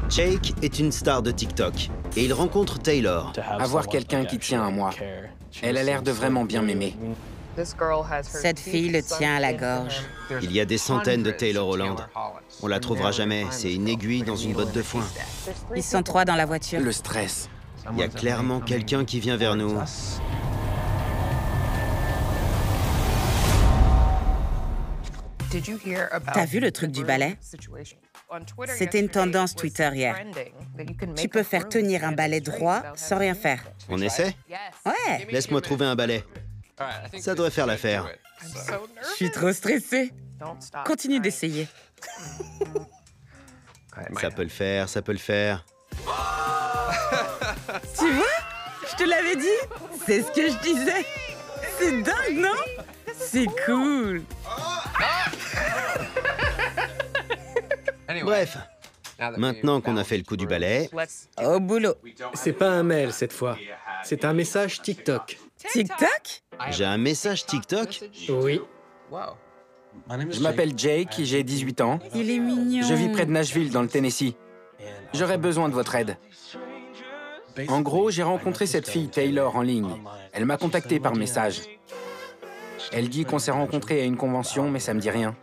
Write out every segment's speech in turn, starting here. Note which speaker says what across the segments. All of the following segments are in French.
Speaker 1: Jake est une star de TikTok et il rencontre Taylor.
Speaker 2: Avoir quelqu'un qui tient à moi. Elle a l'air de vraiment bien m'aimer.
Speaker 3: Cette fille le tient à la gorge.
Speaker 1: Il y a des centaines de Taylor Holland. On la trouvera jamais, c'est une aiguille dans une botte de foin.
Speaker 3: Ils sont 3 dans la voiture.
Speaker 2: Le stress.
Speaker 1: Il y a clairement quelqu'un qui vient vers nous.
Speaker 3: T'as vu le truc du balai? C'était une tendance Twitter hier. Tu peux faire tenir un balai droit sans rien faire.
Speaker 1: On essaie?
Speaker 3: Ouais,
Speaker 1: Laisse-moi trouver un balai. Ça devrait faire l'affaire.
Speaker 3: je suis trop stressée. Continue d'essayer.
Speaker 1: Ça peut le faire, ça peut le faire.
Speaker 3: Tu vois? Je te l'avais dit. C'est ce que je disais. C'est dingue, non? C'est cool.
Speaker 1: Bref, maintenant qu'on a fait le coup du balai,
Speaker 3: Au boulot.
Speaker 4: C'est pas un mail cette fois. C'est un message TikTok.
Speaker 3: TikTok?
Speaker 1: j'ai un message TikTok.
Speaker 4: Oui.
Speaker 2: Je m'appelle Jake, j'ai 18 ans.
Speaker 3: Il est mignon.
Speaker 2: Je vis près de Nashville, dans le Tennessee. J'aurais besoin de votre aide. En gros, j'ai rencontré cette fille Taylor en ligne. Elle m'a contacté par message. Elle dit qu'on s'est rencontrés à une convention, mais ça me dit rien.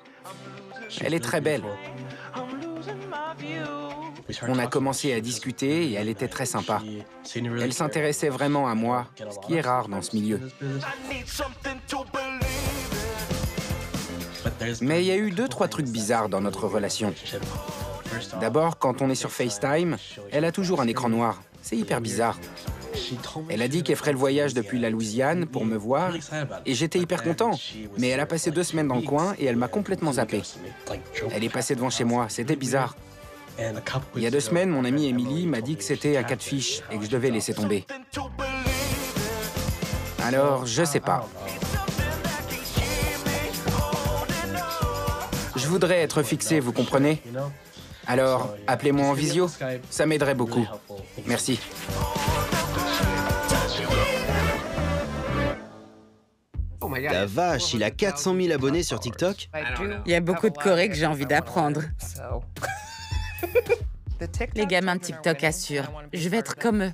Speaker 2: Elle est très belle. On a commencé à discuter et elle était très sympa. Elle s'intéressait vraiment à moi, ce qui est rare dans ce milieu. Mais il y a eu 2-3 trucs bizarres dans notre relation. D'abord, quand on est sur FaceTime, elle a toujours un écran noir. C'est hyper bizarre. Elle a dit qu'elle ferait le voyage depuis la Louisiane pour me voir, et j'étais hyper content. Mais elle a passé 2 semaines dans le coin et elle m'a complètement zappé. Elle est passée devant chez moi, c'était bizarre. Il y a 2 semaines, mon amie Emily m'a dit que c'était un catfish et que je devais laisser tomber. Alors, je sais pas. Je voudrais être fixé, vous comprenez? Alors, appelez-moi en visio, ça m'aiderait beaucoup. Merci.
Speaker 1: La vache, il a 400 000 abonnés sur TikTok.
Speaker 3: Il y a beaucoup de chorés que j'ai envie d'apprendre. Les gamins de TikTok assurent. Je vais être comme eux.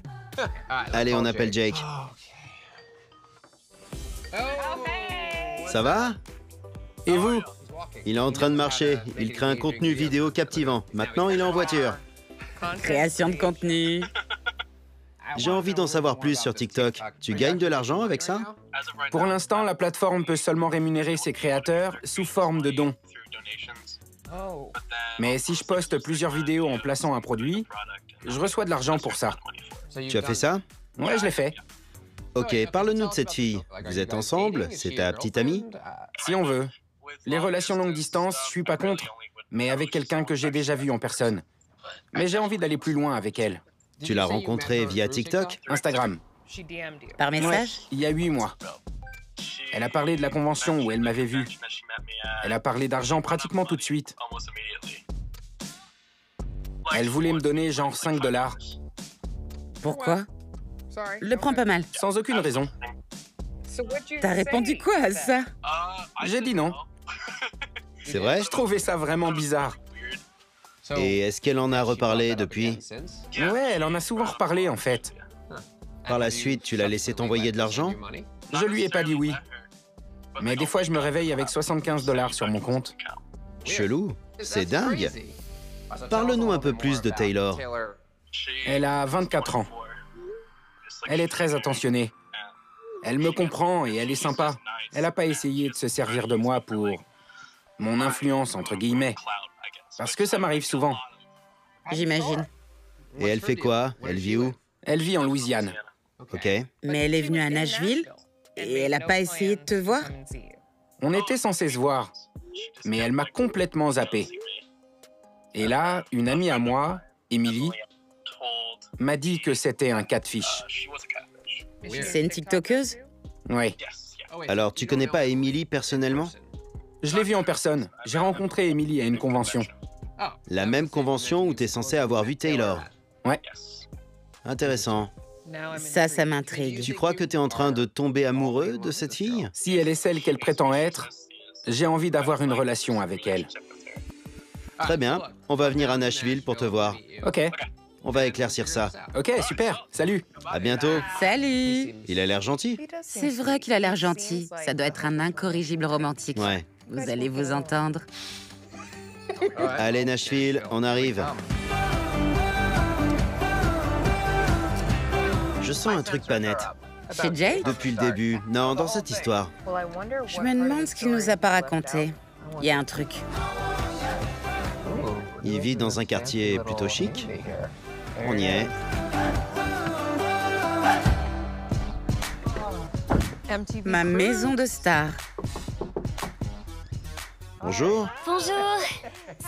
Speaker 1: Allez, on appelle Jake. Ça va?
Speaker 2: Et vous?
Speaker 1: Il est en train de marcher. Il crée un contenu vidéo captivant. Maintenant, il est en voiture.
Speaker 3: Création de contenu.
Speaker 1: J'ai envie d'en savoir plus sur TikTok. Tu gagnes de l'argent avec ça?
Speaker 2: Pour l'instant, la plateforme peut seulement rémunérer ses créateurs sous forme de dons. Mais si je poste plusieurs vidéos en plaçant un produit, je reçois de l'argent pour ça.
Speaker 1: Tu as fait ça?
Speaker 2: Ouais, je l'ai fait.
Speaker 1: Ok, parle-nous de cette fille. Vous êtes ensemble? C'est ta petite amie?
Speaker 2: Si on veut. Les relations longue distance, je suis pas contre, mais avec quelqu'un que j'ai déjà vu en personne. Mais j'ai envie d'aller plus loin avec elle.
Speaker 1: Tu l'as rencontrée via TikTok?
Speaker 2: Instagram.
Speaker 3: Par
Speaker 2: Ouais,
Speaker 3: message?
Speaker 2: il y a 8 mois. Elle a parlé de la convention où elle m'avait vu. Elle a parlé d'argent pratiquement tout de suite. Elle voulait me donner genre 5 $.
Speaker 3: Pourquoi? Le prends pas mal.
Speaker 2: Sans aucune raison.
Speaker 3: T'as répondu quoi à ça?
Speaker 2: J'ai dit non.
Speaker 1: C'est vrai?
Speaker 2: Je trouvais ça vraiment bizarre.
Speaker 1: Et est-ce qu'elle en a reparlé depuis?
Speaker 2: Ouais, elle en a souvent reparlé en fait.
Speaker 1: Par la suite, tu l'as laissé t'envoyer de l'argent?
Speaker 2: Je lui ai pas dit oui. Mais des fois, je me réveille avec 75 $ sur mon compte.
Speaker 1: Chelou. C'est dingue. Parle-nous un peu plus de Taylor.
Speaker 2: Elle a 24 ans. Elle est très attentionnée. Elle me comprend et elle est sympa. Elle n'a pas essayé de se servir de moi pour mon influence, entre guillemets. Parce que ça m'arrive souvent.
Speaker 3: J'imagine.
Speaker 1: Et elle fait quoi? Elle vit où?
Speaker 2: Elle vit en Louisiane.
Speaker 1: Ok.
Speaker 3: Mais elle est venue à Nashville et elle a pas essayé de te voir?
Speaker 2: On était censés se voir, mais elle m'a complètement zappé. Et là, une amie à moi, Emily, m'a dit que c'était un catfish.
Speaker 3: C'est une TikTokeuse?
Speaker 2: Oui.
Speaker 1: Alors, tu connais pas Emily personnellement?
Speaker 2: Je l'ai vue en personne. J'ai rencontré Emily à une convention.
Speaker 1: La même convention où t'es censé avoir vu Taylor.
Speaker 2: Ouais.
Speaker 1: Intéressant.
Speaker 3: Ça m'intrigue.
Speaker 1: Tu crois que t'es en train de tomber amoureux de cette fille?
Speaker 2: Si elle est celle qu'elle prétend être, j'ai envie d'avoir une relation avec elle.
Speaker 1: Très bien, on va venir à Nashville pour te voir.
Speaker 2: Ok,
Speaker 1: On va éclaircir ça.
Speaker 2: ok, super, salut.
Speaker 1: À bientôt.
Speaker 3: Salut!
Speaker 1: Il a l'air gentil.
Speaker 3: C'est vrai qu'il a l'air gentil. Ça doit être un incorrigible romantique.
Speaker 1: Ouais.
Speaker 3: Vous allez vous entendre.
Speaker 1: Allez, Nashville, on arrive. Je sens un truc pas net.
Speaker 3: Chez Jake?
Speaker 1: Depuis le début. Non, dans cette histoire.
Speaker 3: Je me demande ce qu'il nous a pas raconté. Il y a un truc.
Speaker 1: Il vit dans un quartier plutôt chic. On y est.
Speaker 3: Ma maison de star.
Speaker 1: Bonjour.
Speaker 5: Bonjour,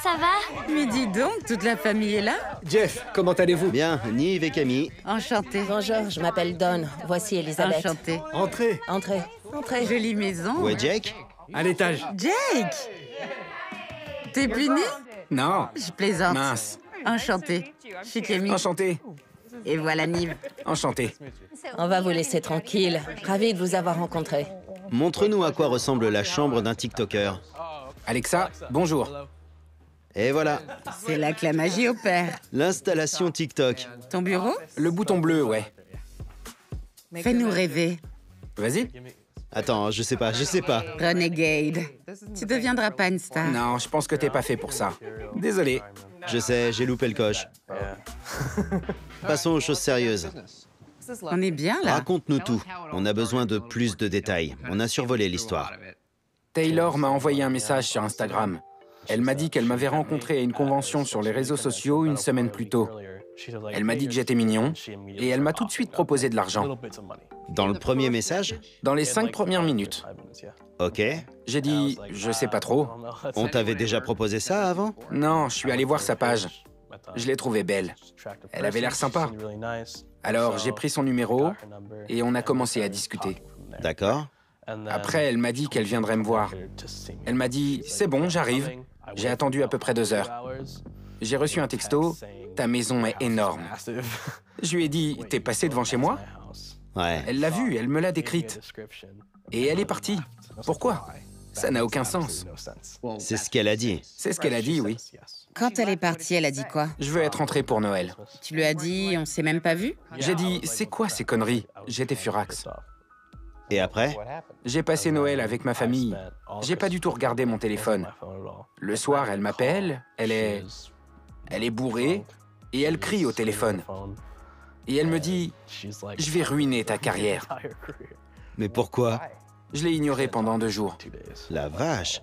Speaker 5: ça va?
Speaker 3: Mais dis donc, toute la famille est là?
Speaker 4: Jeff, comment allez-vous?
Speaker 1: Bien, Nive et Camille.
Speaker 3: Enchantée.
Speaker 6: Bonjour, je m'appelle Dawn. Voici Elisabeth.
Speaker 3: Enchantée.
Speaker 4: Entrez.
Speaker 6: Entrez, entrez.
Speaker 3: Jolie maison.
Speaker 1: Où est Jake?
Speaker 4: À l'étage.
Speaker 3: Jake! T'es puni?
Speaker 2: Non,
Speaker 3: Je plaisante.
Speaker 2: mince.
Speaker 3: Enchantée. Je suis Camille.
Speaker 2: Enchanté,
Speaker 3: Et voilà Nive.
Speaker 2: enchanté.
Speaker 6: On va vous laisser tranquille. Ravi de vous avoir rencontré.
Speaker 1: Montre-nous à quoi ressemble la chambre d'un TikToker.
Speaker 2: Alexa, bonjour.
Speaker 1: Et voilà,
Speaker 3: C'est là que la magie opère.
Speaker 1: l'installation TikTok.
Speaker 3: Ton bureau?
Speaker 2: Le bouton bleu, ouais.
Speaker 3: Fais-nous rêver.
Speaker 2: Vas-y.
Speaker 1: Attends, je sais pas.
Speaker 3: Renegade. Tu deviendras pas une star.
Speaker 2: Non, je pense que t'es pas fait pour ça. Désolé.
Speaker 1: Je sais, j'ai loupé le coche. Passons aux choses sérieuses.
Speaker 3: On est bien là.
Speaker 1: Raconte-nous tout. On a besoin de plus de détails. On a survolé l'histoire.
Speaker 2: Taylor m'a envoyé un message sur Instagram. Elle m'a dit qu'elle m'avait rencontré à une convention sur les réseaux sociaux une semaine plus tôt. Elle m'a dit que j'étais mignon et elle m'a tout de suite proposé de l'argent.
Speaker 1: Dans le premier message?
Speaker 2: Dans les 5 premières minutes.
Speaker 1: Ok.
Speaker 2: J'ai dit, je sais pas trop.
Speaker 1: On t'avait déjà proposé ça avant?
Speaker 2: Non, je suis allé voir sa page. Je l'ai trouvée belle. Elle avait l'air sympa. Alors j'ai pris son numéro et on a commencé à discuter.
Speaker 1: D'accord.
Speaker 2: Après, elle m'a dit qu'elle viendrait me voir. Elle m'a dit, c'est bon, j'arrive. J'ai attendu à peu près 2 heures. J'ai reçu un texto, ta maison est énorme. Je lui ai dit, t'es passé devant chez moi?
Speaker 1: Ouais.
Speaker 2: Elle l'a vue, elle me l'a décrite. Et elle est partie. Pourquoi? Ça n'a aucun sens.
Speaker 1: C'est ce qu'elle a dit.
Speaker 2: C'est ce qu'elle a dit, oui.
Speaker 3: Quand elle est partie, elle a dit quoi?
Speaker 2: Je veux être entrée pour Noël.
Speaker 3: Tu lui as dit, on s'est même pas vu?
Speaker 2: J'ai dit, c'est quoi ces conneries? J'étais furax.
Speaker 1: Et après?
Speaker 2: J'ai passé Noël avec ma famille. J'ai pas du tout regardé mon téléphone. Le soir, elle m'appelle, elle est bourrée et elle crie au téléphone. Et elle me dit, je vais ruiner ta carrière.
Speaker 1: Mais pourquoi?
Speaker 2: Je l'ai ignorée pendant 2 jours.
Speaker 1: La vache.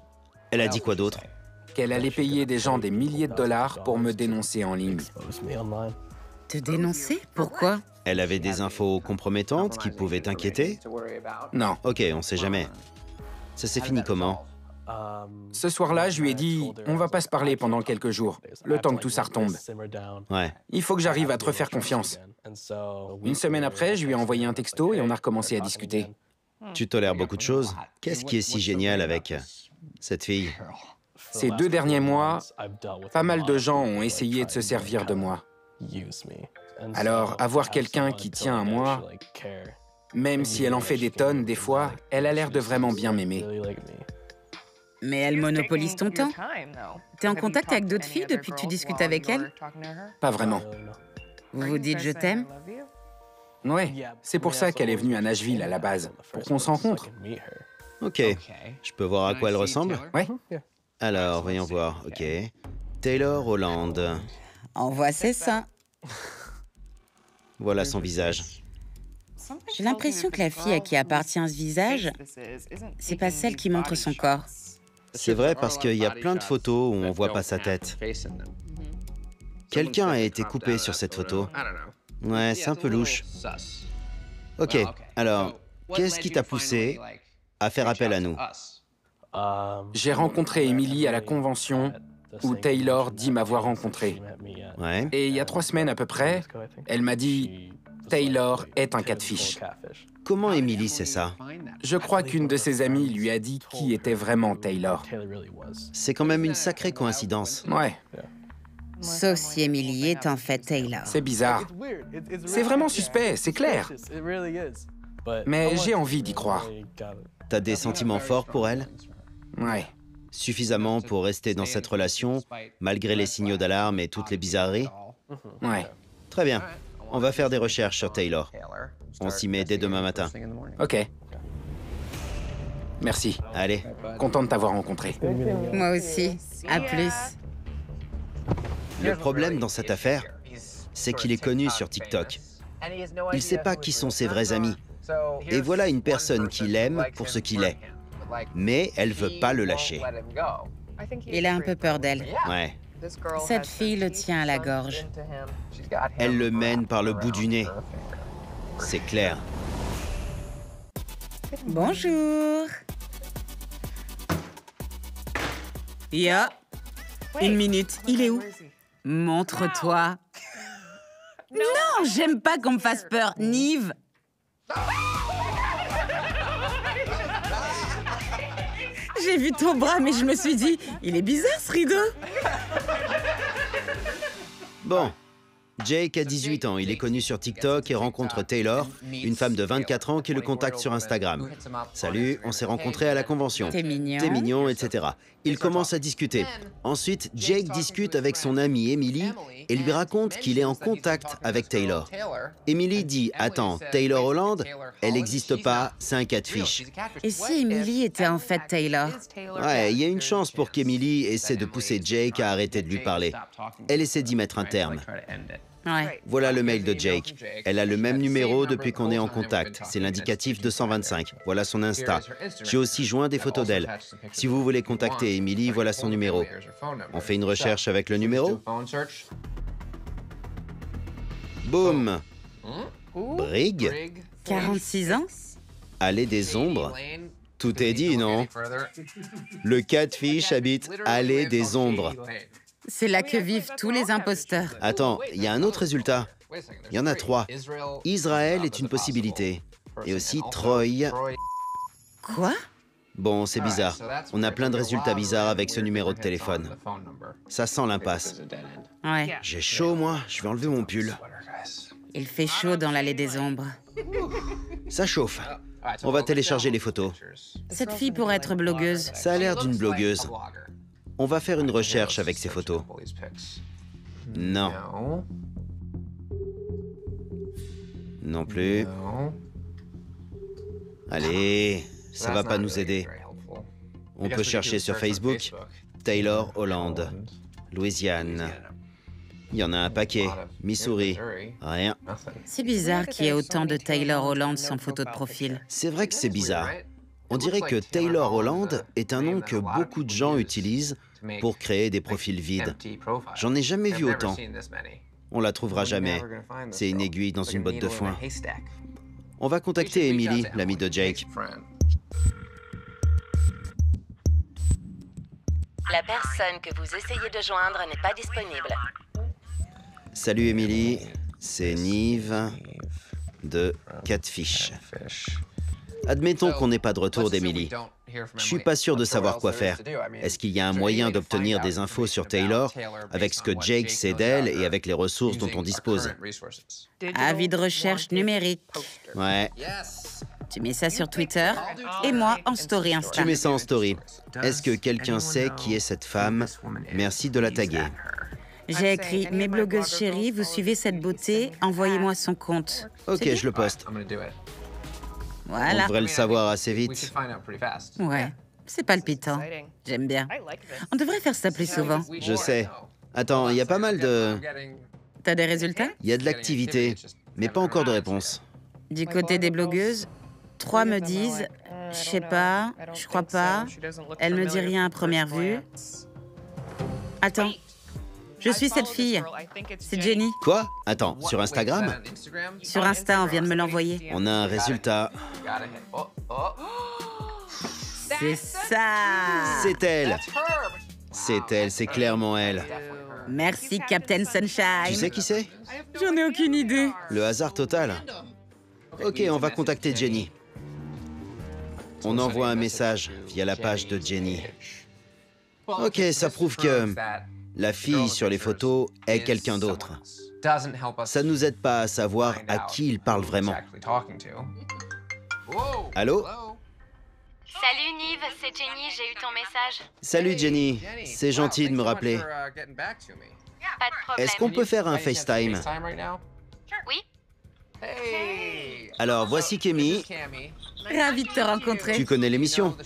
Speaker 1: Elle a dit quoi d'autre?
Speaker 2: Qu'elle allait payer des gens des milliers de dollars pour me dénoncer en ligne.
Speaker 3: Te dénoncer? Pourquoi?
Speaker 1: Elle avait des infos compromettantes qui pouvaient t'inquiéter?
Speaker 2: Non.
Speaker 1: Ok, on sait jamais. Ça s'est fini comment?
Speaker 2: Ce soir-là, je lui ai dit, on va pas se parler pendant quelques jours, le temps que tout ça retombe.
Speaker 1: Ouais.
Speaker 2: Il faut que j'arrive à te refaire confiance. Une semaine après, je lui ai envoyé un texto et on a recommencé à discuter.
Speaker 1: Tu tolères beaucoup de choses. Qu'est-ce qui est si génial avec cette fille?
Speaker 2: Ces 2 derniers mois, pas mal de gens ont essayé de se servir de moi. Alors, avoir quelqu'un qui tient à moi, même si elle en fait des tonnes, des fois, elle a l'air de vraiment bien m'aimer.
Speaker 3: Mais elle monopolise ton temps. T'es en contact avec d'autres filles depuis que tu discutes avec elle?
Speaker 2: Pas vraiment.
Speaker 3: Vous vous dites je t'aime?
Speaker 2: Ouais, c'est pour ça qu'elle est venue à Nashville à la base, pour qu'on se rencontre.
Speaker 1: Ok. Je peux voir à quoi elle ressemble?
Speaker 2: Ouais.
Speaker 1: Alors, voyons voir. Ok. Taylor Holland.
Speaker 3: Envoie ses seins.
Speaker 1: Voilà son visage.
Speaker 3: J'ai l'impression que la fille à qui appartient ce visage, c'est pas celle qui montre son corps.
Speaker 1: C'est vrai parce qu'il y a plein de photos où on voit pas sa tête. Quelqu'un a été coupé sur cette photo. Ouais, c'est un peu louche. Ok, alors, qu'est-ce qui t'a poussé à faire appel à nous?
Speaker 2: J'ai rencontré Emily à la convention où Taylor dit m'avoir rencontré.
Speaker 1: Ouais.
Speaker 2: Et il y a 3 semaines à peu près, elle m'a dit « Taylor est un catfish ».
Speaker 1: Comment Emily sait ça?
Speaker 2: Je crois qu'une de ses amies lui a dit qui était vraiment Taylor.
Speaker 1: C'est quand même une sacrée coïncidence.
Speaker 2: Ouais,
Speaker 3: Sauf si Emily est en fait Taylor.
Speaker 2: c'est bizarre. C'est vraiment suspect, c'est clair. Mais j'ai envie d'y croire.
Speaker 1: T'as des sentiments forts pour elle?
Speaker 2: Ouais.
Speaker 1: Suffisamment pour rester dans cette relation, malgré les signaux d'alarme et toutes les bizarreries?
Speaker 2: Ouais.
Speaker 1: Très bien. On va faire des recherches sur Taylor. On s'y met dès demain matin.
Speaker 2: Ok. Merci.
Speaker 1: Allez.
Speaker 2: Content de t'avoir rencontré.
Speaker 3: Moi aussi. À plus.
Speaker 1: Le problème dans cette affaire, c'est qu'il est connu sur TikTok. Il ne sait pas qui sont ses vrais amis. Et voilà une personne qui l'aime pour ce qu'il est. Mais elle veut pas le lâcher.
Speaker 3: Il a un peu peur d'elle.
Speaker 1: Ouais.
Speaker 3: Cette fille le tient à la gorge.
Speaker 1: Elle le mène par le bout du nez. C'est clair.
Speaker 3: Bonjour. Ya. Une minute. Il est où? Montre-toi. Non, j'aime pas qu'on me fasse peur. Nive. J'ai vu ton bras, mais je me suis dit, il est bizarre ce rideau.
Speaker 1: Bon. Jake a 18 ans, il est connu sur TikTok et rencontre Taylor, une femme de 24 ans qui le contacte sur Instagram. Salut, on s'est rencontrés à la convention.
Speaker 3: T'es
Speaker 1: mignon, etc. Ils commencent à discuter. Ensuite, Jake discute avec son amie Emily et lui raconte qu'il est en contact avec Taylor. Emily dit « Attends, Taylor Holland? Elle n'existe pas, c'est un catfish. »
Speaker 3: Et si Emily était en fait Taylor?
Speaker 1: Ouais, il y a une chance pour qu'Emily essaie de pousser Jake à arrêter de lui parler. Elle essaie d'y mettre un terme.
Speaker 3: Ouais.
Speaker 1: Voilà le mail de Jake. Elle a le même numéro depuis qu'on est en contact. C'est l'indicatif 225. Voilà son Insta. J'ai aussi joint des photos d'elle. Si vous voulez contacter Emily, voilà son numéro. On fait une recherche avec le numéro? Boum! Brigg?
Speaker 3: 46 ans?
Speaker 1: Allée des Ombres? Tout est dit, non? Le catfish habite Allée des Ombres.
Speaker 3: C'est là que vivent tous les imposteurs.
Speaker 1: Attends, il y a un autre résultat. Il y en a 3. Israël est une possibilité. Et aussi Troy.
Speaker 3: Quoi?
Speaker 1: Bon, c'est bizarre. On a plein de résultats bizarres avec ce numéro de téléphone. Ça sent l'impasse.
Speaker 3: Ouais.
Speaker 1: J'ai chaud, moi. Je vais enlever mon pull.
Speaker 3: Il fait chaud dans l'allée des ombres.
Speaker 1: Ça chauffe. On va télécharger les photos.
Speaker 3: Cette fille pourrait être blogueuse.
Speaker 1: Ça a l'air d'une blogueuse. On va faire une recherche avec ces photos. Non. Non plus. Allez, ça va pas nous aider. On peut chercher sur Facebook. Taylor Holland. Louisiane. Il y en a un paquet. Missouri. Rien.
Speaker 3: C'est bizarre qu'il y ait autant de Taylor Holland sans photo de profil.
Speaker 1: C'est vrai que c'est bizarre. On dirait que Taylor Holland est un nom que beaucoup de gens utilisent pour créer des profils vides. J'en ai jamais vu autant. On la trouvera jamais. C'est une aiguille dans une botte de foin. On va contacter Emily, l'amie de Jake.
Speaker 6: La personne que vous essayez de joindre n'est pas disponible.
Speaker 1: Salut Emily, c'est Nive de Catfish. Admettons qu'on n'ait pas de retour d'Emily. Je suis pas sûr de savoir quoi faire. Est-ce qu'il y a un moyen d'obtenir des infos sur Taylor avec ce que Jake sait d'elle et avec les ressources dont on dispose?
Speaker 3: Avis de recherche numérique.
Speaker 1: Ouais,
Speaker 3: Tu mets ça sur Twitter et moi en story Insta.
Speaker 1: tu mets ça en story. Est-ce que quelqu'un sait qui est cette femme? Merci de la taguer.
Speaker 3: J'ai écrit « Mes blogueuses chéries, vous suivez cette beauté, envoyez-moi son compte. »
Speaker 1: Ok, je le poste. On
Speaker 3: Voilà.
Speaker 1: devrait le savoir assez vite.
Speaker 3: Ouais, c'est palpitant. J'aime bien. On devrait faire ça plus souvent.
Speaker 1: Je sais. Attends, il y a pas mal de...
Speaker 3: T'as des résultats?
Speaker 1: Il y a de l'activité, mais pas encore de réponse.
Speaker 3: Du côté des blogueuses, 3 me disent « Je sais pas, je crois pas, elle me dit rien à première vue. » Attends, je suis cette fille. C'est Jenny.
Speaker 1: Quoi? Attends, sur Instagram?
Speaker 3: Sur Insta, on vient de me l'envoyer.
Speaker 1: On a un résultat.
Speaker 3: C'est ça!
Speaker 1: C'est elle. C'est elle, c'est clairement elle.
Speaker 3: Merci, Captain Sunshine.
Speaker 1: Tu sais qui c'est?
Speaker 3: J'en ai aucune idée.
Speaker 1: Le hasard total. Ok, on va contacter Jenny. On envoie un message via la page de Jenny. Ok, ça prouve que la fille sur les photos est quelqu'un d'autre. Ça nous aide pas à savoir à qui il parle vraiment. Allô?
Speaker 5: Salut Nive, c'est Jenny, j'ai eu ton message.
Speaker 1: Salut Jenny, c'est gentil de me rappeler.
Speaker 5: Pas de problème.
Speaker 1: Est-ce qu'on peut faire un FaceTime?
Speaker 5: Oui.
Speaker 1: Alors, voici Kémy.
Speaker 3: Ravie de te rencontrer.
Speaker 1: Tu connais l'émission?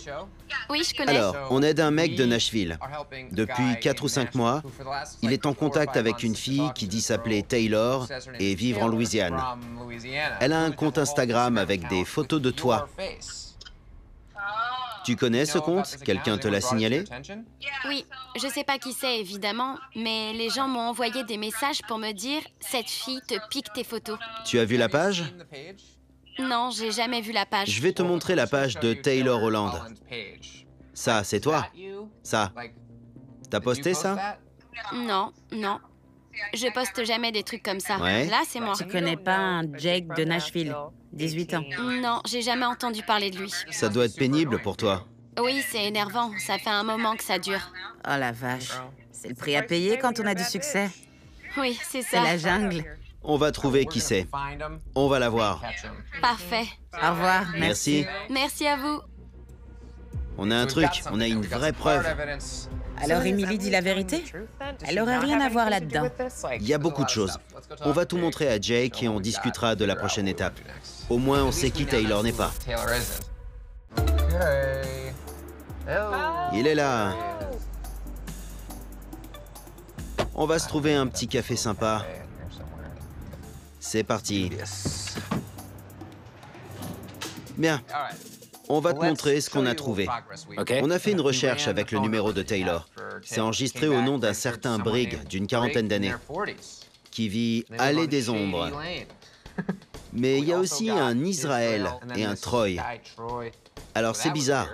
Speaker 5: Oui, je connais.
Speaker 1: Alors, on aide un mec de Nashville. Depuis 4 ou 5 mois, il est en contact avec une fille qui dit s'appeler Taylor et vivre en Louisiane. Elle a un compte Instagram avec des photos de toi. Tu connais ce compte? Quelqu'un te l'a signalé?
Speaker 5: Oui, je sais pas qui c'est évidemment, mais les gens m'ont envoyé des messages pour me dire « Cette fille te pique tes photos
Speaker 1: Tu as vu la page? ».
Speaker 5: Non, j'ai jamais vu la page.
Speaker 1: Je vais te montrer la page de Taylor Holland. Ça, c'est toi? Ça. T'as posté ça?
Speaker 5: Non, non. Je poste jamais des trucs comme ça.
Speaker 1: Ouais.
Speaker 5: Là, c'est moi.
Speaker 3: Tu connais pas un Jake de Nashville, 18 ans.
Speaker 5: Non, j'ai jamais entendu parler de lui.
Speaker 1: Ça doit être pénible pour toi.
Speaker 5: Oui, c'est énervant. Ça fait un moment que ça dure.
Speaker 3: Oh la vache. C'est le prix à payer quand on a du succès.
Speaker 5: Oui, c'est
Speaker 3: C'est
Speaker 5: ça.
Speaker 3: la jungle.
Speaker 1: On va trouver qui c'est. On va la voir.
Speaker 5: Parfait.
Speaker 3: Au revoir.
Speaker 1: Merci.
Speaker 5: Merci à vous.
Speaker 1: On a un truc, on a une vraie preuve.
Speaker 3: Alors Emily dit la vérité? Elle aurait rien à voir là-dedans.
Speaker 1: Il y a beaucoup de choses. On va tout montrer à Jake et on discutera de la prochaine étape. Au moins, on sait qui Taylor n'est pas. Il est là. On va se trouver un petit café sympa. C'est parti. Bien. On va te montrer ce qu'on a trouvé.
Speaker 2: Ok.
Speaker 1: On a fait une recherche avec le numéro de Taylor. C'est enregistré au nom d'un certain Brigg, d'une quarantaine d'années, qui vit Allée des Ombres. Mais il y a aussi un Israël et un Troy. Alors c'est bizarre.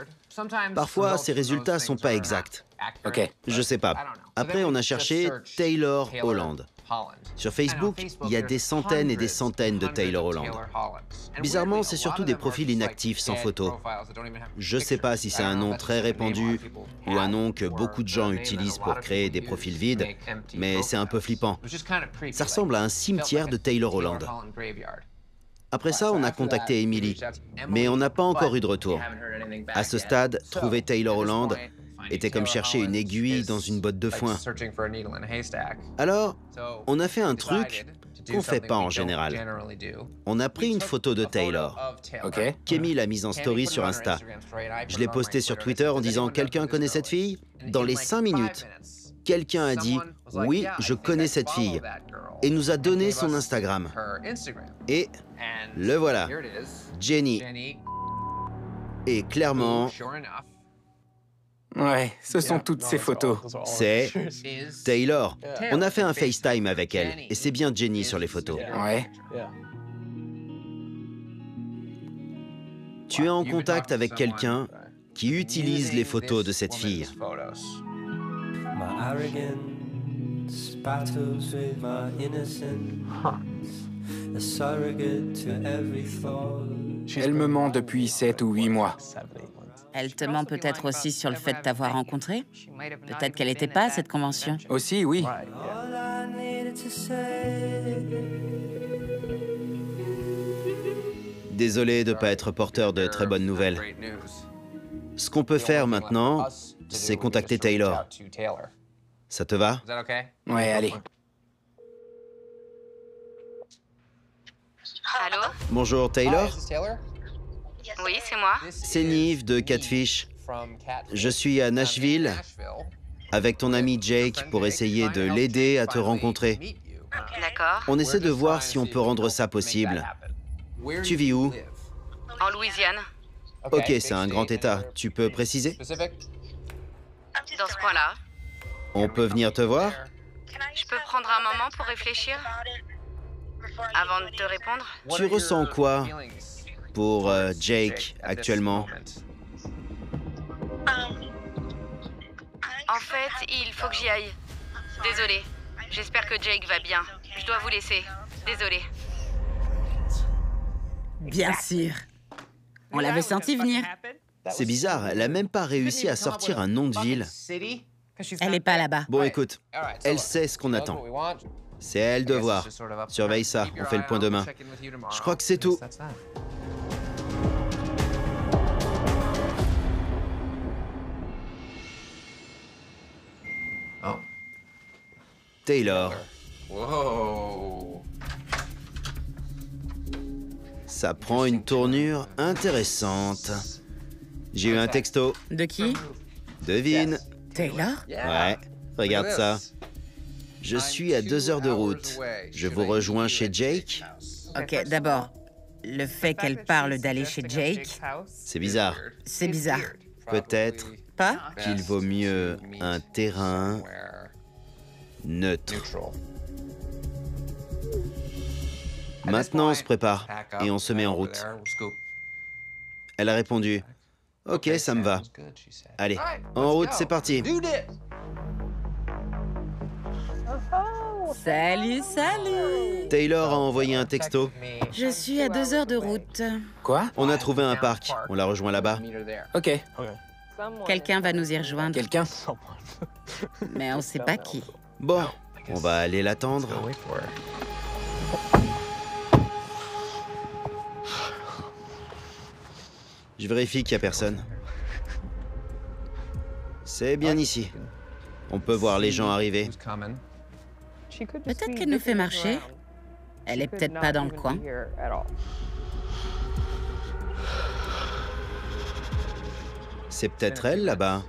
Speaker 1: Parfois, ces résultats sont pas exacts.
Speaker 2: Ok.
Speaker 1: Je sais pas. Après, on a cherché Taylor Holland. Sur Facebook, il y a des centaines et des centaines de Taylor Holland. Bizarrement, c'est surtout des profils inactifs sans photo. Je sais pas si c'est un nom très répandu ou un nom que beaucoup de gens utilisent pour créer des profils vides, mais c'est un peu flippant. Ça ressemble à un cimetière de Taylor Holland. Après ça, on a contacté Emily, mais on n'a pas encore eu de retour. À ce stade, trouver Taylor Holland était comme chercher une aiguille dans une botte de foin. Alors, on a fait un truc qu'on fait pas en général. On a pris une photo de Taylor.
Speaker 2: Ok.
Speaker 1: Kémy l'a mise en story sur Insta. Je l'ai postée sur Twitter en disant « Quelqu'un connaît cette fille ?» Dans les 5 minutes, quelqu'un a dit « Oui, je connais cette fille » et nous a donné son Instagram. Et le voilà, Jenny. Et clairement,
Speaker 2: Ouais, ce sont toutes ces photos.
Speaker 1: c'est Taylor. On a fait un FaceTime avec elle et c'est bien Jenny sur les photos.
Speaker 2: Ouais.
Speaker 1: Tu es en contact avec quelqu'un qui utilise les photos de cette fille.
Speaker 7: My arrogance battles with my innocence, a surrogate to every thought.
Speaker 2: Elle me ment depuis 7 ou 8 mois.
Speaker 3: Elle te ment peut-être aussi sur le fait de t'avoir rencontré. Peut-être qu'elle n'était pas à cette convention.
Speaker 2: Aussi, oui.
Speaker 7: All I needed to say.
Speaker 1: Désolé de ne pas être porteur de très bonnes nouvelles. Ce qu'on peut faire maintenant, c'est contacter Taylor. Ça te va?
Speaker 2: Ouais, allez.
Speaker 5: Allô?
Speaker 1: Bonjour Taylor,
Speaker 5: Oui, c'est moi.
Speaker 1: c'est Nive de Catfish. Je suis à Nashville avec ton ami Jake pour essayer de l'aider à te rencontrer.
Speaker 5: D'accord.
Speaker 1: On essaie de voir si on peut rendre ça possible. Tu vis où?
Speaker 5: En Louisiane.
Speaker 1: Ok, c'est un grand état. Tu peux préciser?
Speaker 5: Dans ce coin-là.
Speaker 1: On peut venir te voir?
Speaker 5: Je peux prendre un moment pour réfléchir avant de te répondre?
Speaker 1: Tu ressens quoi pour Jake actuellement?
Speaker 5: En fait, il faut que j'y aille. Désolée. J'espère que Jake va bien. Je dois vous laisser. Désolée.
Speaker 3: Bien sûr. On l'avait senti venir.
Speaker 1: C'est bizarre, elle a même pas réussi à sortir un nom de ville.
Speaker 3: Elle n'est pas là-bas.
Speaker 1: Bon, écoute, elle sait ce qu'on attend. C'est à elle de voir. Surveille ça, on fait le point demain. Je crois que c'est tout. Taylor.
Speaker 8: Wow.
Speaker 1: Ça prend une tournure intéressante. J'ai eu un texto.
Speaker 3: De qui?
Speaker 1: Devine.
Speaker 3: Taylor?
Speaker 1: Ouais, regarde ça. Je suis à 2 heures de route. Je vous rejoins chez Jake.
Speaker 3: Ok, d'abord, le fait qu'elle parle d'aller chez Jake,
Speaker 1: C'est bizarre.
Speaker 3: c'est bizarre.
Speaker 1: Peut-être
Speaker 3: Pas?
Speaker 1: qu'il vaut mieux un terrain neutre. Maintenant, on se prépare et on se met en route. Elle a répondu « Ok, ça me va. Allez, en route, c'est parti. »
Speaker 3: Salut, salut!
Speaker 1: Taylor a envoyé un texto.
Speaker 3: Je suis à 2 heures de route.
Speaker 2: Quoi?
Speaker 1: On a trouvé un parc. On la rejoint là-bas.
Speaker 2: Ok.
Speaker 3: Quelqu'un va nous y rejoindre,
Speaker 2: Quelqu'un?
Speaker 3: mais on sait pas qui.
Speaker 1: Bon, on va aller l'attendre. Je vérifie qu'il n'y a personne. C'est bien ici. On peut voir les gens arriver.
Speaker 3: Peut-être qu'elle nous fait marcher. Elle est peut-être pas dans le coin.
Speaker 1: C'est peut-être elle là-bas.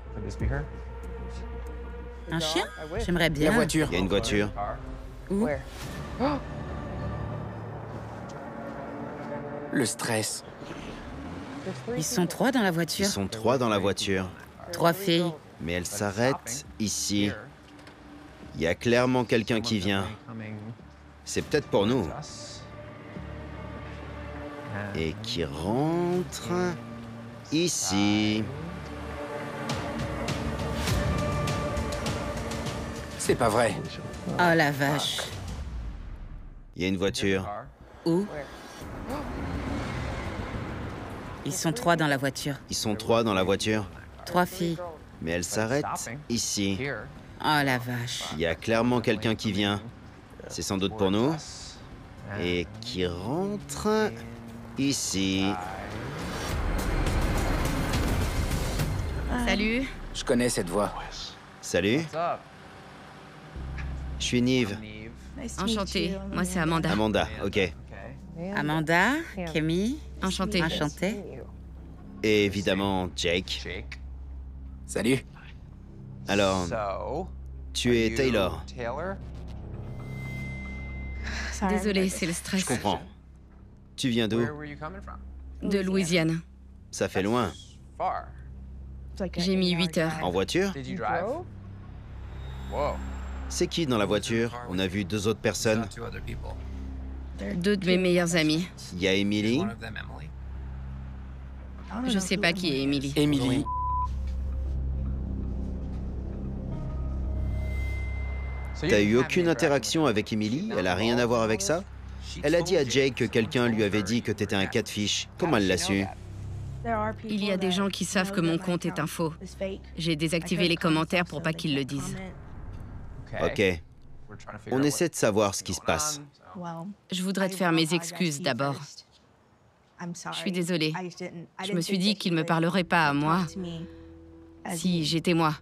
Speaker 3: Un chien? J'aimerais bien.
Speaker 2: La voiture.
Speaker 1: Il y a une voiture.
Speaker 3: Où?
Speaker 2: Le stress.
Speaker 3: Ils sont 3 dans la
Speaker 1: Ils
Speaker 3: voiture.
Speaker 1: sont 3 dans la voiture.
Speaker 3: 3 filles.
Speaker 1: Mais elle s'arrête ici. Il y a clairement quelqu'un qui vient. C'est peut-être pour nous. Et qui rentre ici.
Speaker 2: C'est pas vrai.
Speaker 3: Oh la vache.
Speaker 1: Il y a une voiture.
Speaker 3: Où? Ils sont 3 dans la voiture.
Speaker 1: Ils sont 3 dans la voiture.
Speaker 3: 3 filles.
Speaker 1: Mais elle s'arrête ici.
Speaker 3: Oh la vache.
Speaker 1: Il y a clairement quelqu'un qui vient. C'est sans doute pour nous. Et qui rentre ici.
Speaker 5: Salut.
Speaker 2: Je connais cette voix.
Speaker 1: Salut, je suis Nive.
Speaker 5: Enchantée. Moi, c'est Amanda.
Speaker 1: Amanda, ok.
Speaker 3: Amanda, Camille,
Speaker 5: Enchantée.
Speaker 3: enchantée.
Speaker 1: Et évidemment, Jake.
Speaker 2: Salut.
Speaker 1: Alors, tu es Taylor.
Speaker 5: Désolée, c'est le stress.
Speaker 1: Je comprends. Tu viens d'où?
Speaker 5: De Louisiane.
Speaker 1: Ça fait loin.
Speaker 5: J'ai mis 8 heures.
Speaker 1: En voiture? C'est qui dans la voiture? On a vu 2 autres personnes.
Speaker 5: 2 de mes meilleurs amis.
Speaker 1: Il y a Emily.
Speaker 5: Je sais pas qui est Emily.
Speaker 2: Emily.
Speaker 1: T'as eu aucune interaction avec Emily? Elle a rien à voir avec ça? Elle a dit à Jake que quelqu'un lui avait dit que t'étais un catfish. Comment elle l'a su?
Speaker 5: Il y a des gens qui savent que mon compte est un faux. J'ai désactivé les commentaires pour pas qu'ils le disent.
Speaker 1: Ok. On essaie de savoir ce qui se passe.
Speaker 5: Je voudrais te faire mes excuses d'abord. Je suis désolée. Je me suis dit qu'il me parlerait pas à moi si j'étais moi,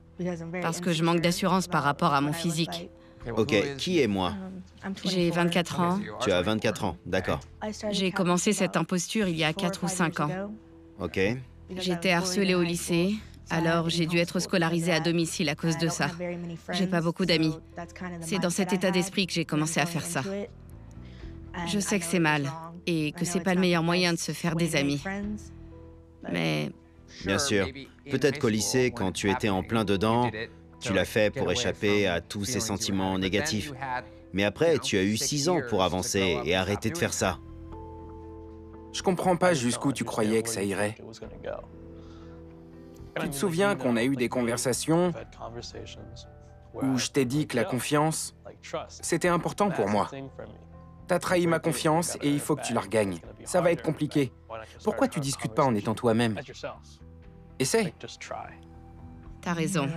Speaker 5: parce que je manque d'assurance par rapport à mon physique.
Speaker 1: Ok, qui est moi?
Speaker 5: J'ai 24 ans.
Speaker 1: Tu as 24 ans, d'accord.
Speaker 5: J'ai commencé cette imposture il y a 4 ou 5 ans.
Speaker 1: Ok.
Speaker 5: J'étais harcelée au lycée, alors j'ai dû être scolarisée à domicile à cause de ça. J'ai pas beaucoup d'amis. C'est dans cet état d'esprit que j'ai commencé à faire ça. Je sais que c'est mal et que c'est pas le meilleur moyen de se faire des amis. Mais
Speaker 1: Bien sûr. Peut-être qu'au lycée, quand tu étais en plein dedans, tu l'as fait pour échapper à tous ces sentiments négatifs. Mais après, tu as eu 6 ans pour avancer et arrêter de faire ça.
Speaker 2: Je comprends pas jusqu'où tu croyais que ça irait. Tu te souviens qu'on a eu des conversations où je t'ai dit que la confiance, c'était important pour moi. T'as trahi ma confiance et il faut que tu la regagnes. Ça va être compliqué. Pourquoi tu discutes pas en étant toi-même? Essaie.
Speaker 5: t'as raison.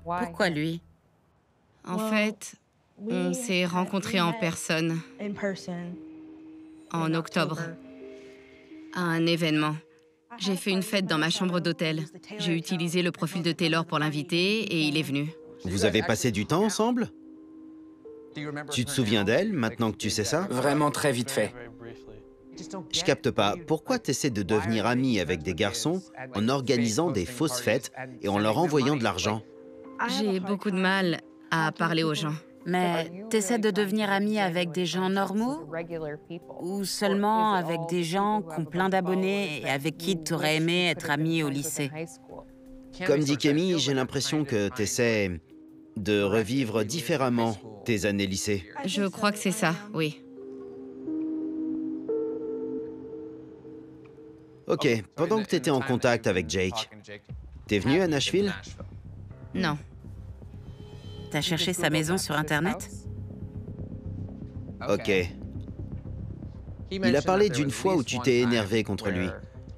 Speaker 3: Pourquoi lui?
Speaker 5: En fait, on s'est rencontrés en personne en octobre, à un événement. J'ai fait une fête dans ma chambre d'hôtel. J'ai utilisé le profil de Taylor pour l'inviter et il est venu.
Speaker 1: Vous avez passé du temps ensemble? Tu te souviens d'elle, maintenant que tu sais ça?
Speaker 2: Vraiment très vite fait.
Speaker 1: Je capte pas. Pourquoi t'essaies de devenir ami avec des garçons en organisant des fausses fêtes et en leur envoyant de l'argent?
Speaker 5: J'ai beaucoup de mal à parler aux gens.
Speaker 3: Mais t'essaies de devenir ami avec des gens normaux ou seulement avec des gens qui ont plein d'abonnés et avec qui t'aurais aimé être ami au lycée?
Speaker 1: Comme dit Kémy, j'ai l'impression que t'essaies de revivre différemment tes années lycée.
Speaker 5: Je crois que c'est ça, oui.
Speaker 1: Ok, pendant que t'étais en contact avec Jake, t'es venu à Nashville?
Speaker 5: Non.
Speaker 3: T'as cherché sa maison sur Internet?
Speaker 1: Ok. Il a parlé d'une fois où tu t'es énervé contre lui.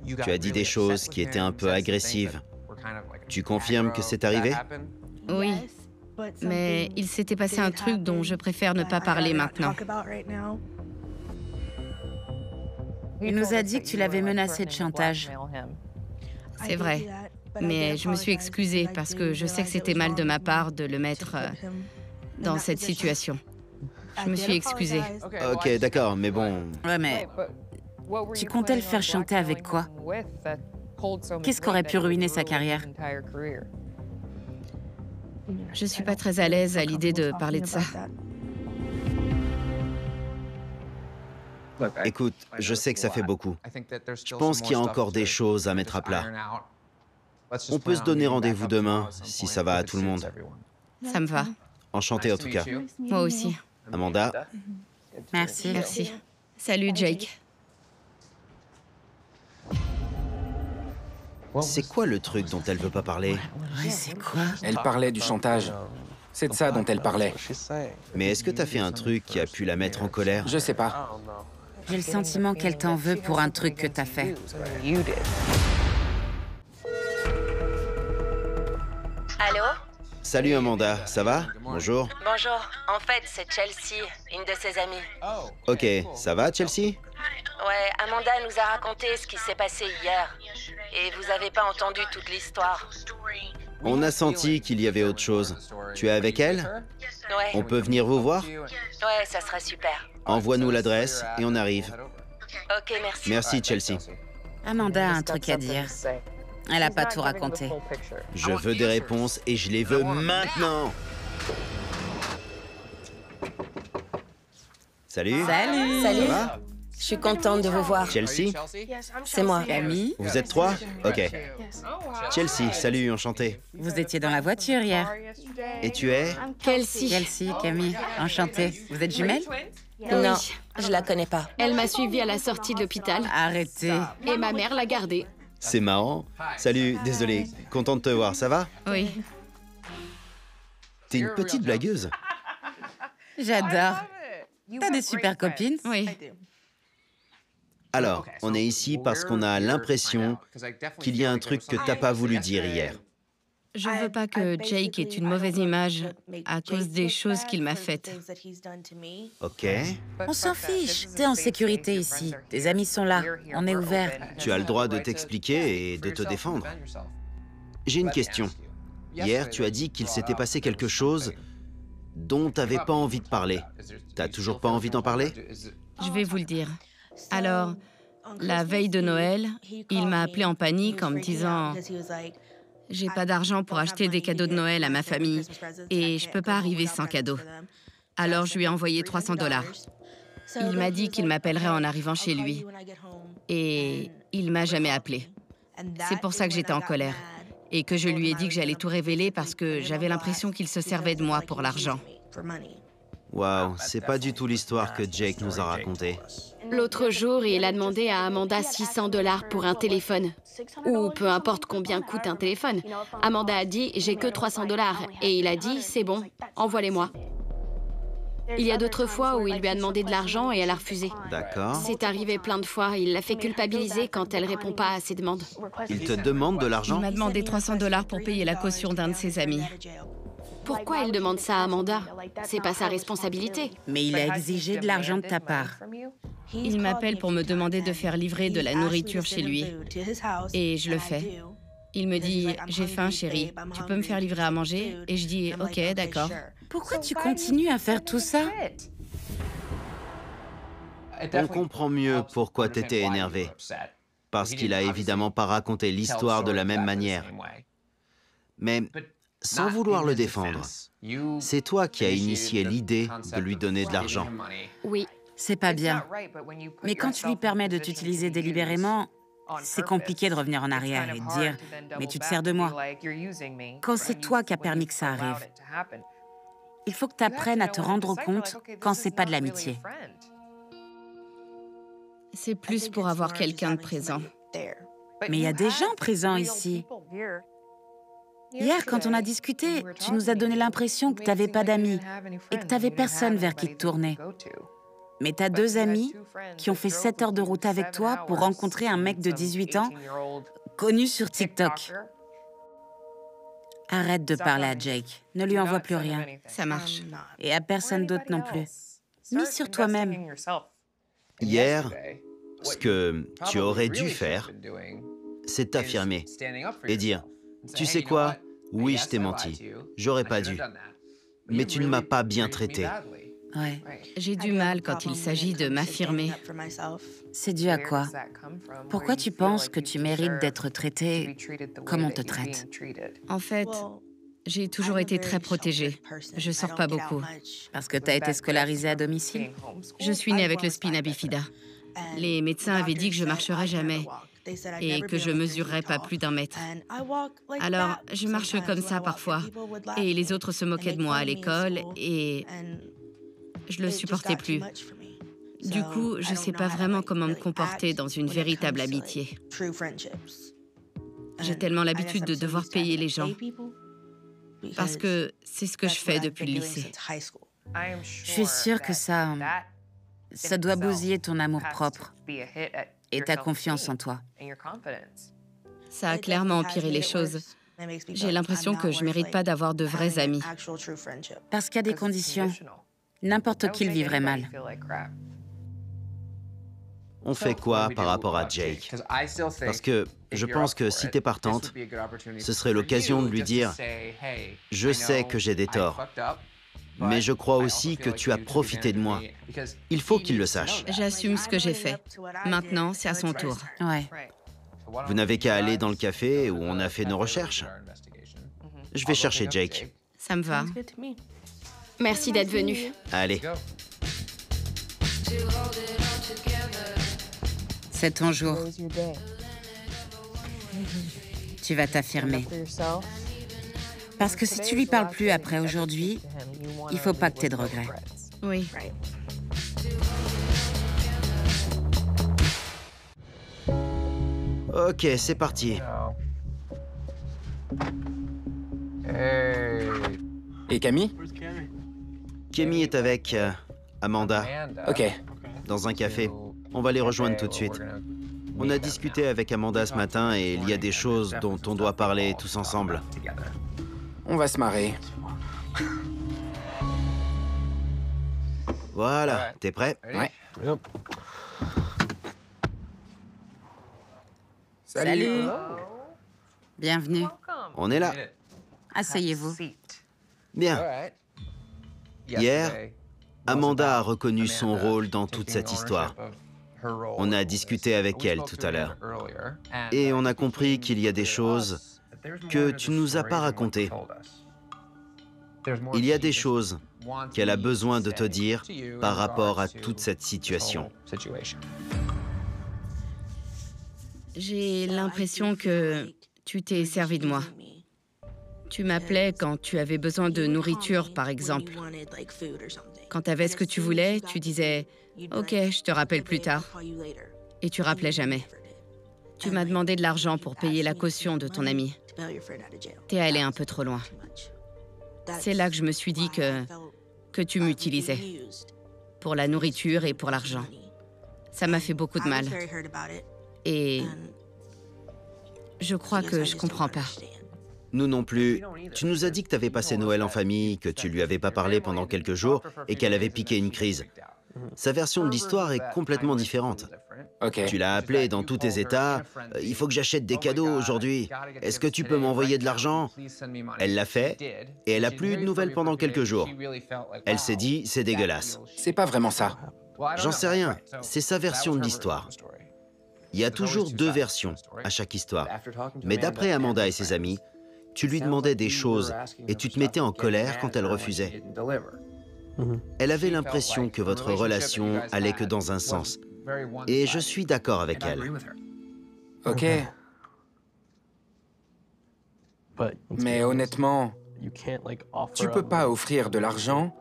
Speaker 1: Tu as dit des choses qui étaient un peu agressives. Tu confirmes que c'est arrivé?
Speaker 5: Oui. Mais il s'était passé un truc dont je préfère ne pas parler maintenant.
Speaker 3: Il nous a dit que tu l'avais menacé de chantage.
Speaker 5: C'est vrai. Mais je me suis excusée parce que je sais que c'était mal de ma part de le mettre dans cette situation. Je me suis excusée.
Speaker 1: Ok, d'accord, mais bon...
Speaker 3: Ouais, mais tu comptais le faire chanter avec quoi? Qu'est-ce qui aurait pu ruiner sa carrière?
Speaker 5: Je suis pas très à l'aise à l'idée de parler de ça.
Speaker 1: Écoute, je sais que ça fait beaucoup. Je pense qu'il y a encore des choses à mettre à plat. On peut se donner rendez-vous demain, si ça va à tout le monde.
Speaker 5: Ça me va.
Speaker 1: Enchanté en tout cas.
Speaker 5: Moi aussi.
Speaker 1: Amanda?
Speaker 3: Merci.
Speaker 5: Merci. Salut, Jake.
Speaker 1: C'est quoi le truc dont elle veut pas parler?
Speaker 3: Ouais, c'est quoi?
Speaker 2: Elle parlait du chantage. C'est de ça dont elle parlait.
Speaker 1: Mais est-ce que t'as fait un truc qui a pu la mettre en colère?
Speaker 2: Je sais pas.
Speaker 3: J'ai le sentiment qu'elle t'en veut pour un truc que t'as fait.
Speaker 6: Allô?
Speaker 1: Salut Amanda, ça va? Bonjour.
Speaker 6: Bonjour. En fait, c'est Chelsea, une de ses amies.
Speaker 1: Ok, ça va Chelsea?
Speaker 6: Ouais, Amanda nous a raconté ce qui s'est passé hier. Et vous avez pas entendu toute l'histoire.
Speaker 1: On a senti qu'il y avait autre chose. Tu es avec elle?
Speaker 6: Ouais.
Speaker 1: On peut venir vous voir?
Speaker 6: Ouais, ça sera super.
Speaker 1: Envoie-nous l'adresse et on arrive.
Speaker 6: Ok, merci.
Speaker 1: Merci Chelsea.
Speaker 3: Amanda a un truc à dire. Elle a pas tout raconté.
Speaker 1: Je veux des réponses et je les veux maintenant. Salut.
Speaker 3: Salut.
Speaker 6: Salut.
Speaker 1: Ça va?
Speaker 6: Je suis contente de vous voir.
Speaker 1: Chelsea?
Speaker 6: C'est moi.
Speaker 3: Camille,
Speaker 1: Vous êtes trois? Ok. Chelsea, salut, enchanté.
Speaker 3: vous étiez dans la voiture hier.
Speaker 1: Et tu es?
Speaker 5: Kelsey.
Speaker 3: Kelsey, Camille, enchantée. Vous êtes jumelles?
Speaker 6: Non, je la connais pas.
Speaker 9: Elle m'a suivie à la sortie de l'hôpital
Speaker 3: Arrêtez.
Speaker 9: et ma mère l'a gardée.
Speaker 1: C'est marrant. Salut, désolé. Content de te voir, ça va?
Speaker 5: Oui.
Speaker 1: T'es une petite blagueuse.
Speaker 3: J'adore. T'as des super copines?
Speaker 5: Oui.
Speaker 1: Alors, on est ici parce qu'on a l'impression qu'il y a un truc que t'as pas voulu dire hier.
Speaker 5: Je veux pas que Jake ait une mauvaise image à cause des choses qu'il m'a faites.
Speaker 1: Ok.
Speaker 3: On s'en fiche. T'es en sécurité ici. Tes amis sont là. On est ouvert.
Speaker 1: Tu as le droit de t'expliquer et de te défendre. J'ai une question. Hier, tu as dit qu'il s'était passé quelque chose dont t'avais pas envie de parler. T'as toujours pas envie d'en parler?
Speaker 5: Je vais vous le dire. Alors, la veille de Noël, il m'a appelé en panique en me disant « J'ai pas d'argent pour acheter des cadeaux de Noël à ma famille et je peux pas arriver sans cadeau. » Alors, je lui ai envoyé 300 $. Il m'a dit qu'il m'appellerait en arrivant chez lui et il m'a jamais appelé. C'est pour ça que j'étais en colère et que je lui ai dit que j'allais tout révéler parce que j'avais l'impression qu'il se servait de moi pour l'argent.
Speaker 1: Waouh, c'est pas du tout l'histoire que Jake nous a racontée.
Speaker 9: L'autre jour, il a demandé à Amanda 600 $ pour un téléphone. Ou peu importe combien coûte un téléphone. Amanda a dit « j'ai que 300 $. Et il a dit « c'est bon, envoie-les-moi ». Il y a d'autres fois où il lui a demandé de l'argent et elle a refusé.
Speaker 1: D'accord.
Speaker 9: C'est arrivé plein de fois. Il l'a fait culpabiliser quand elle répond pas à ses demandes.
Speaker 1: Il te demande de
Speaker 5: Il
Speaker 1: l'argent?
Speaker 5: m'a demandé 300 $ pour payer la caution d'un de ses amis.
Speaker 9: Pourquoi elle demande ça à Amanda? C'est pas sa responsabilité.
Speaker 3: Mais il a exigé de l'argent de ta part.
Speaker 5: Il m'appelle pour me demander de faire livrer de la nourriture chez lui. Et je le fais. Il me dit, j'ai faim, chérie, tu peux me faire livrer à manger? Et je dis, ok, d'accord.
Speaker 3: Pourquoi tu continues à faire tout ça?
Speaker 1: On comprend mieux pourquoi t'étais énervé. Parce qu'il a évidemment pas raconté l'histoire de la même manière. Mais sans vouloir le défendre, c'est toi qui as initié l'idée de lui donner de l'argent.
Speaker 9: Oui.
Speaker 3: C'est pas bien. Mais quand tu lui permets de t'utiliser délibérément, c'est compliqué de revenir en arrière et de dire « mais tu te sers de moi ». Quand c'est toi qui as permis que ça arrive, il faut que tu apprennes à te rendre compte quand c'est pas de l'amitié.
Speaker 5: C'est plus pour avoir quelqu'un de présent.
Speaker 3: Mais il y a des gens présents ici. Hier, quand on a discuté, tu nous as donné l'impression que tu n'avais pas d'amis et que tu n'avais personne vers qui te tourner. Mais tu as 2 amis qui ont fait 7 heures de route avec toi pour rencontrer un mec de 18 ans connu sur TikTok. Arrête de parler à Jake. Ne lui envoie plus rien.
Speaker 5: Ça marche.
Speaker 3: Et à personne d'autre non plus. Mise sur toi-même.
Speaker 1: Hier, ce que tu aurais dû faire, c'est t'affirmer et dire « Tu sais quoi? Oui, je t'ai menti. J'aurais pas dû. Mais tu ne m'as pas bien traité. »
Speaker 3: Ouais.
Speaker 5: J'ai du mal quand il s'agit de m'affirmer.
Speaker 3: C'est dû à quoi? Pourquoi tu penses que tu mérites d'être traité comme on te traite?
Speaker 5: En fait, j'ai toujours été très protégée. Je sors pas beaucoup.
Speaker 3: Parce que tu as été scolarisée à domicile?
Speaker 5: Je suis née avec le spina bifida. Les médecins avaient dit que je marcherais jamais et que je mesurerais pas plus d'1 mètre. Alors, je marche comme ça parfois. Et les autres se moquaient de moi à l'école et je le supportais plus. Du coup, je sais pas vraiment comment me comporter dans une véritable amitié. J'ai tellement l'habitude de devoir payer les gens. Parce que c'est ce que je fais depuis le lycée.
Speaker 3: Je suis sûre que ça doit bousiller ton amour-propre et ta confiance en toi.
Speaker 5: Ça a clairement empiré les choses. J'ai l'impression que je mérite pas d'avoir de vrais amis.
Speaker 3: Parce qu'il y a des conditions. N'importe qui le vivrait mal.
Speaker 1: On fait quoi par rapport à Jake? Parce que je pense que si t'es partante, ce serait l'occasion de lui dire « Je sais que j'ai des torts, mais je crois aussi que tu as profité de moi. Il faut qu'il le sache. »
Speaker 5: J'assume ce que j'ai fait. Maintenant, c'est à son tour.
Speaker 3: Ouais.
Speaker 1: Vous n'avez qu'à aller dans le café où on a fait nos recherches. Je vais chercher Jake.
Speaker 5: Ça me va.
Speaker 9: Merci d'être venu.
Speaker 1: Allez.
Speaker 3: C'est ton jour. Tu vas t'affirmer. Parce que si tu lui parles plus après aujourd'hui, il faut pas que tu aies de regrets.
Speaker 5: Oui.
Speaker 1: Ok, c'est parti.
Speaker 2: Et Camille?
Speaker 1: Camille est avec Amanda,
Speaker 2: Ok.
Speaker 1: dans un café. On va les rejoindre tout de suite. On a discuté avec Amanda ce matin et il y a des choses dont on doit parler tous ensemble.
Speaker 2: On va se marrer.
Speaker 1: Voilà, t'es prêt?
Speaker 2: Ouais.
Speaker 3: Salut. Bienvenue.
Speaker 1: On est là.
Speaker 3: Asseyez-vous.
Speaker 1: Bien. Hier, Amanda a reconnu son rôle dans toute cette histoire. On a discuté avec elle tout à l'heure. Et on a compris qu'il y a des choses que tu nous as pas racontées. Il y a des choses qu'elle a besoin de te dire par rapport à toute cette situation.
Speaker 5: J'ai l'impression que tu t'es servi de moi. Tu m'appelais quand tu avais besoin de nourriture, par exemple. Quand tu avais ce que tu voulais, tu disais « Ok, je te rappelle plus tard ». Et tu rappelais jamais. Tu m'as demandé de l'argent pour payer la caution de ton ami. T'es allé un peu trop loin. C'est là que je me suis dit que tu m'utilisais. Pour la nourriture et pour l'argent. Ça m'a fait beaucoup de mal. Et je crois que je comprends pas.
Speaker 1: Nous non plus. Tu nous as dit que tu avais passé Noël en famille, que tu lui avais pas parlé pendant quelques jours et qu'elle avait piqué une crise. Sa version de l'histoire est complètement différente.
Speaker 2: Ok.
Speaker 1: Tu l'as appelée dans tous tes états. Il faut que j'achète des cadeaux aujourd'hui. Est-ce que tu peux m'envoyer de l'argent? Elle l'a fait et elle a plus eu de nouvelles pendant quelques jours. Elle s'est dit, c'est dégueulasse.
Speaker 2: C'est pas vraiment ça.
Speaker 1: J'en sais rien. C'est sa version de l'histoire. Il y a toujours deux versions à chaque histoire. Mais d'après Amanda et ses amis, tu lui demandais des choses et tu te mettais en colère quand elle refusait. Elle avait l'impression que votre relation allait que dans un sens. Et je suis d'accord avec elle.
Speaker 2: Ok. Mais honnêtement, tu peux pas offrir de l'argent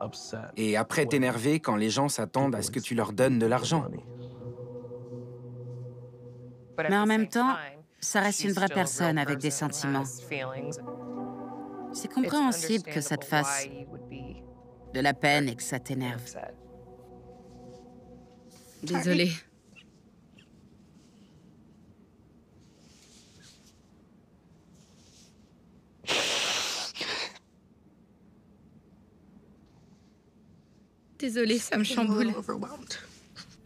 Speaker 2: et après t'énerver quand les gens s'attendent à ce que tu leur donnes de l'argent.
Speaker 3: Mais en même temps, ça reste une vraie personne avec des sentiments. C'est compréhensible que ça te fasse de la peine et que ça t'énerve.
Speaker 5: Désolée. Désolée, ça me chamboule.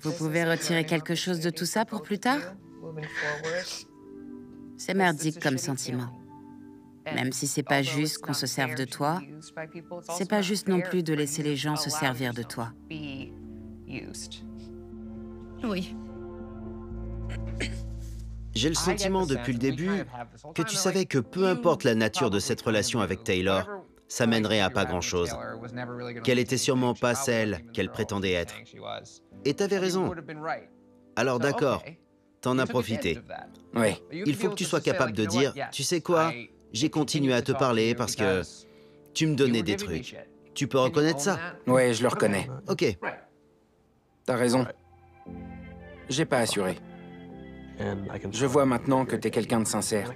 Speaker 3: Vous pouvez retirer quelque chose de tout ça pour plus tard? C'est merdique comme sentiment. Même si c'est pas juste qu'on se serve de toi, c'est pas juste non plus de laisser les gens se servir de toi.
Speaker 5: Oui.
Speaker 1: J'ai le sentiment depuis le début que tu savais que peu importe la nature de cette relation avec Taylor, ça mènerait à pas grand-chose. Qu'elle était sûrement pas celle qu'elle prétendait être. Et t'avais raison. Alors d'accord, t'en as profité.
Speaker 2: Ouais.
Speaker 1: Il faut que tu sois capable de dire, tu sais quoi, j'ai continué à te parler parce que tu me donnais des trucs. Tu peux reconnaître ça?
Speaker 2: Ouais, je le reconnais.
Speaker 1: Ok.
Speaker 2: T'as raison. J'ai pas assuré. Je vois maintenant que t'es quelqu'un de sincère.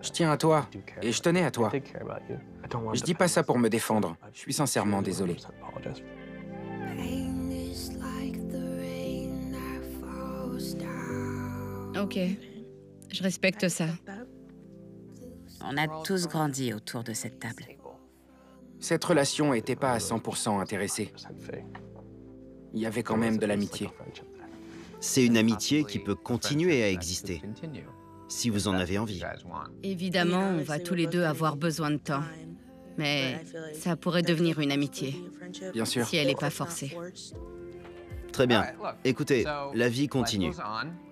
Speaker 2: Je tiens à toi et je tenais à toi. Je dis pas ça pour me défendre. Je suis sincèrement désolé.
Speaker 5: Ok. Je respecte ça.
Speaker 3: On a tous grandi autour de cette table.
Speaker 2: Cette relation était pas à 100% intéressée. Il y avait quand même de l'amitié.
Speaker 1: C'est une amitié qui peut continuer à exister, si vous en avez envie.
Speaker 5: Évidemment, on va tous les deux avoir besoin de temps. Mais ça pourrait devenir une amitié,
Speaker 2: Bien sûr.
Speaker 5: si elle n'est pas forcée.
Speaker 1: Très bien. Écoutez, la vie continue.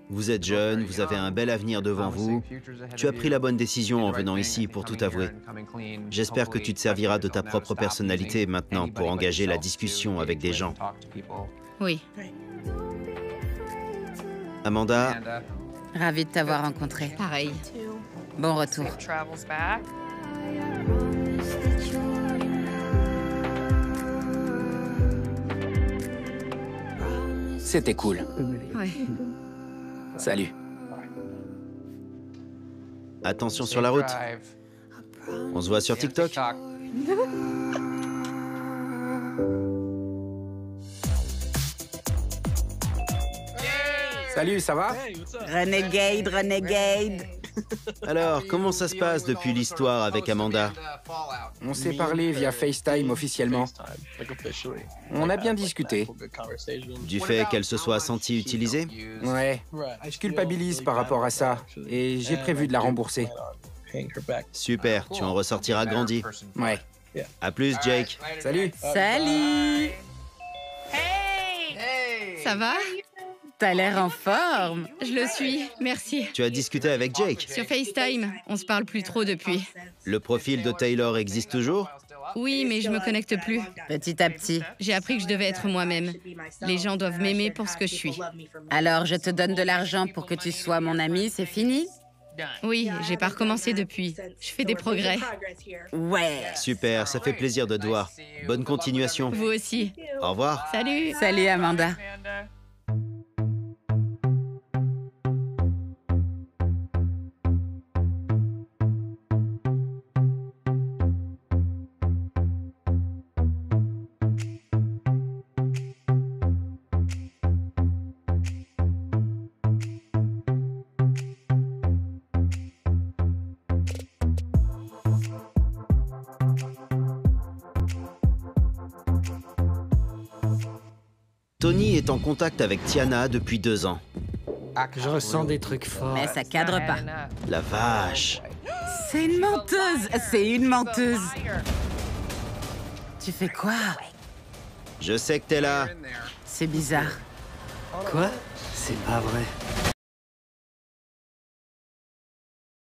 Speaker 1: Vous êtes jeune, vous avez un bel avenir devant vous. Tu as pris la bonne décision en venant ici pour tout avouer. J'espère que tu te serviras de ta propre personnalité maintenant pour engager la discussion avec des gens.
Speaker 5: Oui.
Speaker 1: Amanda,
Speaker 3: Ravie de t'avoir rencontré.
Speaker 5: Pareil.
Speaker 3: Bon retour.
Speaker 2: C'était cool.
Speaker 5: Ouais.
Speaker 2: Salut.
Speaker 1: attention sur la route. On se voit sur TikTok.
Speaker 2: Salut, ça va?
Speaker 3: Renegade, renegade.
Speaker 1: Alors, comment ça se passe depuis l'histoire avec Amanda?
Speaker 2: On s'est parlé via FaceTime officiellement. On a bien discuté.
Speaker 1: Du fait qu'elle se soit sentie utilisée?
Speaker 2: Ouais, je culpabilise par rapport à ça et j'ai prévu de la rembourser.
Speaker 1: Super, tu en ressortiras grandi.
Speaker 2: Ouais.
Speaker 1: À plus, Jake.
Speaker 2: Salut.
Speaker 3: Salut.
Speaker 5: Ça va?
Speaker 3: T'as l'air en forme.
Speaker 5: Je le suis, merci.
Speaker 1: Tu as discuté avec Jake?
Speaker 5: Sur FaceTime, on se parle plus trop depuis.
Speaker 1: Le profil de Taylor existe toujours?
Speaker 5: Oui, mais je me connecte plus.
Speaker 3: Petit à petit.
Speaker 5: J'ai appris que je devais être moi-même. Les gens doivent m'aimer pour ce que je suis.
Speaker 3: Alors, je te donne de l'argent pour que tu sois mon ami, c'est fini?
Speaker 5: Oui, j'ai pas recommencé depuis. Je fais des progrès.
Speaker 3: Ouais.
Speaker 1: Super, ça fait plaisir de te voir. Bonne continuation.
Speaker 5: Vous aussi.
Speaker 1: Au revoir.
Speaker 5: Salut.
Speaker 3: Salut, Amanda.
Speaker 1: Tony est en contact avec Tiana depuis 2 ans.
Speaker 4: Je ressens des trucs forts.
Speaker 3: Mais ça cadre pas.
Speaker 1: La vache.
Speaker 3: C'est une menteuse. C'est une menteuse. Tu fais quoi?
Speaker 1: Je sais que t'es là.
Speaker 3: C'est bizarre.
Speaker 4: Quoi? C'est pas vrai.